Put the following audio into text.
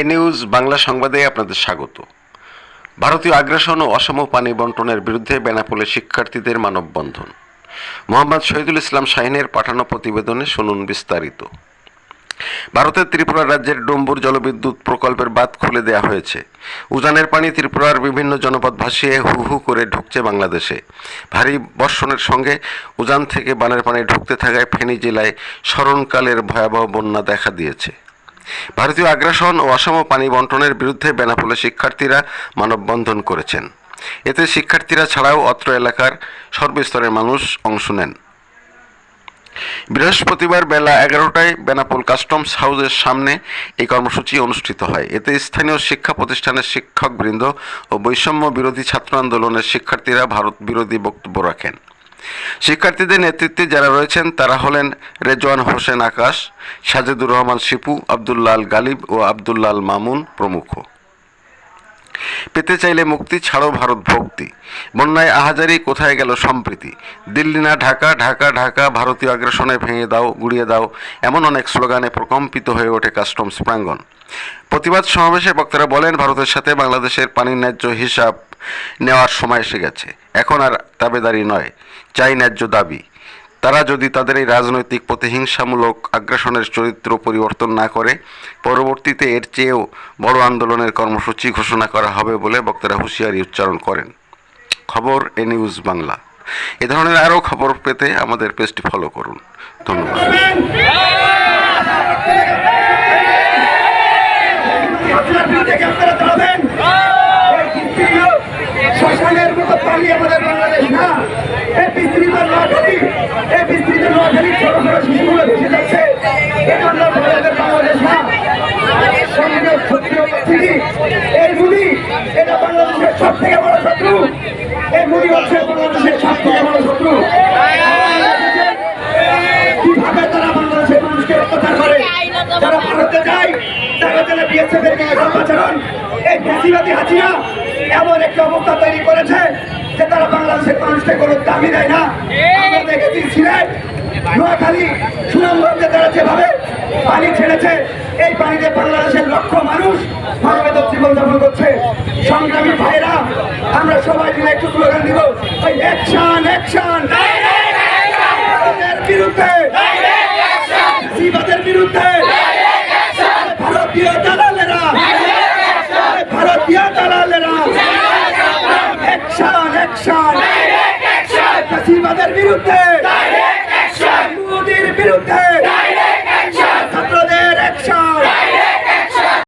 এ news Bangla সংবাদে আপনাদের স্বাগত। ভারতীয় আগ্রাসন ও অসম পানি বন্টনের বিরুদ্ধে বেনাপোলে শিক্ষার্থীদের মানববন্ধন। মোহাম্মদ শহীদুল ইসলাম শাহিনের পাঠানো প্রতিবেদনে শুনুন বিস্তারিত। ভারতের ত্রিপুরা রাজ্যের ডম্বুর জলবিদ্যুৎ প্রকল্পের বাঁধ খুলে দেওয়া হয়েছে। উজানের পানি ত্রিপুরার বিভিন্ন জনপদ ভাসিয়ে হু হু করে ঢুকছে বাংলাদেশে। ভারী বর্ষণের সঙ্গে উজান থেকে বানের পানি ঢুকতে থাকায় ফেনী জেলায় স্মরণকালের ভয়াবহ বন্যা দেখা দিয়েছে। ভারতীয় আগ্রাসন ও অসম পানি বন্টনের বিরুদ্ধে বেনাপোলে শিক্ষার্থীরা মানববন্ধন করেছেন। এতে শিক্ষার্থীরা ছাড়াও অত্র এলাকার সর্বস্তরের মানুষ অংশ নেন। বৃহস্পতিবার বেলা 11টায় বেনাপোল কাস্টমস হাউসের সামনে এই কর্মসূচি অনুষ্ঠিত হয়। এতে স্থানীয় শিক্ষা প্রতিষ্ঠানের শিক্ষকবৃন্দ ও বৈষম্য বিরোধী ছাত্র আন্দোলনের শিক্ষার্থীরা ভারত বিরোধী বক্তব্য রাখেন। শিক্ষার্থীদের নেতৃত্বে যারা রয়েছেন তারা হলেন রেজওয়ান হোসেন আকাশ, সাজেদুর রহমান শিপু, আব্দুল্লাহ আল গালিব ও আব্দুল্লাহ আল মামুন প্রমুখ। পেতে চাইলে মুক্তি, ছাড়ো ভারত ভক্তি, বন্যায় আহাজারি, কোথায় গেল সম্প্রীতি, দিল্লি না ঢাকা, ঢাকা ঢাকা, ভারতীয় আগ্রাসনে ভেঙে দাও, গুড়িয়ে দাও, এমন অনেক স্লোগানে প্রকম্পিত হয়ে ওঠে কাস্টমস প্রাঙ্গণ। প্রতিবাদ সমাবেশে বক্তারা বলেন, ভারতের সাথে বাংলাদেশের পানির ন্যায্য হিসাব নেওয়ার সময় এসে গেছে। এখন আর দাবেদারি নয়, চাই ন্যায্য দাবি। তারা যদি তাদের এই রাজনৈতিক প্রতিহিংসামূলক আগ্রাসনের চরিত্র পরিবর্তন না করে, পরবর্তীতে এর চেয়েও বড় আন্দোলনের কর্মসূচি ঘোষণা করা হবে বলে বক্তারা হুঁশিয়ারি উচ্চারণ করেন। খবর এ নিউজ বাংলা। এ ধরনের আরও খবর পেতে আমাদের পেজটি ফলো করুন। ধন্যবাদ। এটা বাংলাদেশের সব থেকে বড় শত্রু। এই মুড়ি হচ্ছে বাংলাদেশের সব থেকে বড় শত্রু। কিভাবে তারা বাংলাদেশের মানুষকে অত্যাচার করে, যারা ভারতে যায় তারা যেন বিএসএফ এর নির্বাচন, এই বেশিবাদী হাসিনা এমন একটা অবস্থা তৈরি করেছে যে তারা বাংলাদেশের মানুষকে কোনো দাবি দেয় না। আমরা দেখেছি সিলেট, নোয়াখালী, সুনামগঞ্জে তারা যেভাবে পানি ছেড়েছে, এই পানিতে বাংলাদেশের লক্ষ মানুষ ভারতে জীবনযাপন করছে। সংগ্রামী ভাইরা, আমরা সবাই মিলে একটু স্লোগান দিব, অ্যাকশন অ্যাকশন, ভারতের বিরুদ্ধে, জীবাদের বিরুদ্ধে, ভারতীয় দালালেরা, ভারতীয় দালালেরা, অ্যাকশন অ্যাকশন, জীবাদের বিরুদ্ধে।